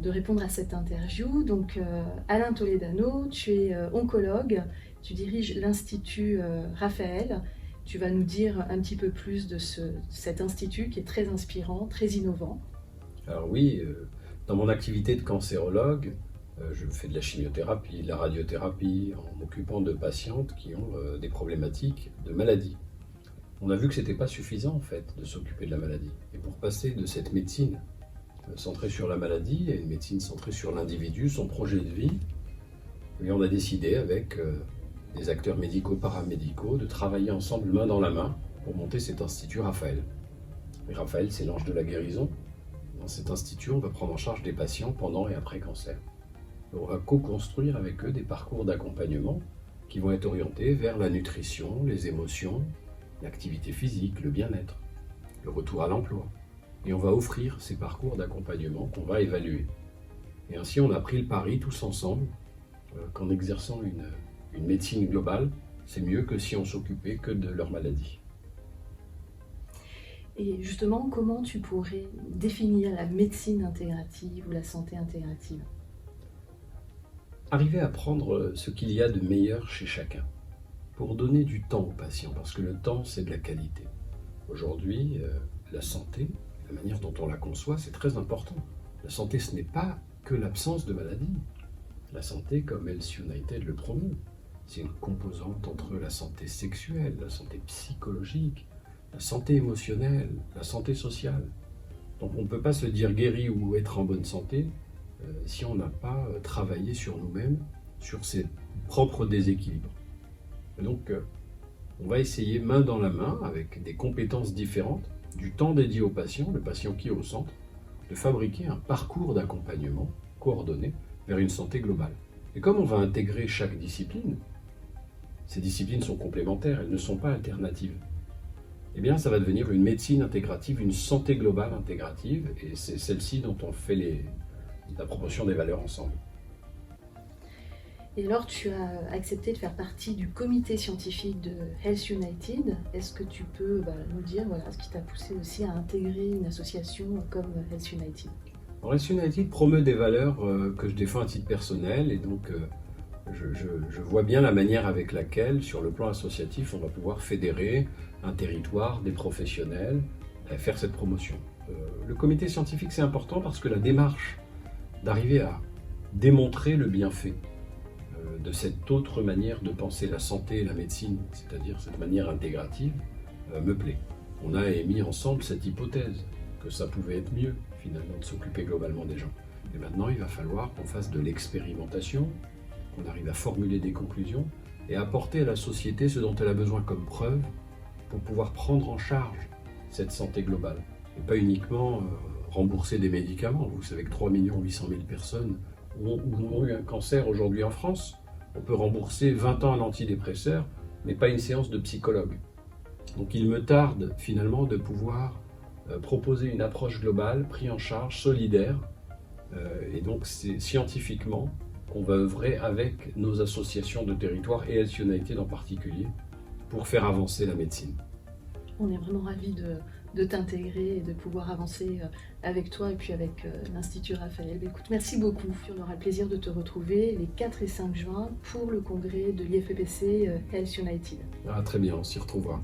de répondre à cette interview. Donc, Alain Toledano, tu es oncologue, tu diriges l'Institut Raphaël. Tu vas nous dire un petit peu plus de cet institut qui est très inspirant, très innovant. Alors oui, dans mon activité de cancérologue, je fais de la chimiothérapie, de la radiothérapie, en m'occupant de patientes qui ont des problématiques de maladie. On a vu que ce n'était pas suffisant en fait de s'occuper de la maladie. Et pour passer de cette médecine centrée sur la maladie à une médecine centrée sur l'individu, son projet de vie, et on a décidé avec des acteurs médicaux, paramédicaux, de travailler ensemble main dans la main pour monter cet institut Raphaël. Et Raphaël, c'est l'ange de la guérison. Dans cet institut, on va prendre en charge des patients pendant et après cancer. Et on va co-construire avec eux des parcours d'accompagnement qui vont être orientés vers la nutrition, les émotions, l'activité physique, le bien-être, le retour à l'emploi. Et on va offrir ces parcours d'accompagnement qu'on va évaluer. Et ainsi, on a pris le pari tous ensemble qu'en exerçant une médecine globale, c'est mieux que si on s'occupait que de leur maladie. Et justement, comment tu pourrais définir la médecine intégrative ou la santé intégrative ? Arriver à prendre ce qu'il y a de meilleur chez chacun, pour donner du temps aux patients, parce que le temps, c'est de la qualité. Aujourd'hui, la santé, la manière dont on la conçoit, c'est très important. La santé, ce n'est pas que l'absence de maladie. La santé, comme Health United le promeut, c'est une composante entre la santé sexuelle, la santé psychologique, la santé émotionnelle, la santé sociale. Donc on ne peut pas se dire guéri ou être en bonne santé si on n'a pas travaillé sur nous-mêmes, sur ses propres déséquilibres. Et donc on va essayer main dans la main, avec des compétences différentes, du temps dédié au patient, le patient qui est au centre, de fabriquer un parcours d'accompagnement coordonné vers une santé globale. Et comme on va intégrer chaque discipline, ces disciplines sont complémentaires, elles ne sont pas alternatives. Eh bien, ça va devenir une médecine intégrative, une santé globale intégrative, et c'est celle-ci dont on fait la promotion des valeurs ensemble. Et alors, tu as accepté de faire partie du comité scientifique de Health United. Est-ce que tu peux nous dire ce qui t'a poussé aussi à intégrer une association comme Health United ? Alors, Health United promeut des valeurs que je défends à titre personnel, et donc je vois bien la manière avec laquelle, sur le plan associatif, on va pouvoir fédérer un territoire, des professionnels, faire cette promotion. Le comité scientifique, c'est important parce que la démarche d'arriver à démontrer le bienfait de cette autre manière de penser la santé et la médecine, c'est-à-dire cette manière intégrative, me plaît. On a émis ensemble cette hypothèse que ça pouvait être mieux, finalement, de s'occuper globalement des gens. Et maintenant, il va falloir qu'on fasse de l'expérimentation, qu'on arrive à formuler des conclusions et à apporter à la société ce dont elle a besoin comme preuve pour pouvoir prendre en charge cette santé globale. Et pas uniquement rembourser des médicaments. Vous savez que 3 800 000 personnes ont eu un cancer aujourd'hui en France. On peut rembourser 20 ans un antidépresseur, mais pas une séance de psychologue. Donc il me tarde finalement de pouvoir proposer une approche globale, prise en charge, solidaire. Et donc c'est scientifiquement qu'on va œuvrer avec nos associations de territoire et Health United en particulier pour faire avancer la médecine. On est vraiment ravis de t'intégrer et de pouvoir avancer avec toi et puis avec l'Institut Raphaël. Écoute, merci beaucoup. On aura le plaisir de te retrouver les 4 et 5 juin pour le congrès de l'IFPC Health United. Ah, très bien, on s'y retrouvera.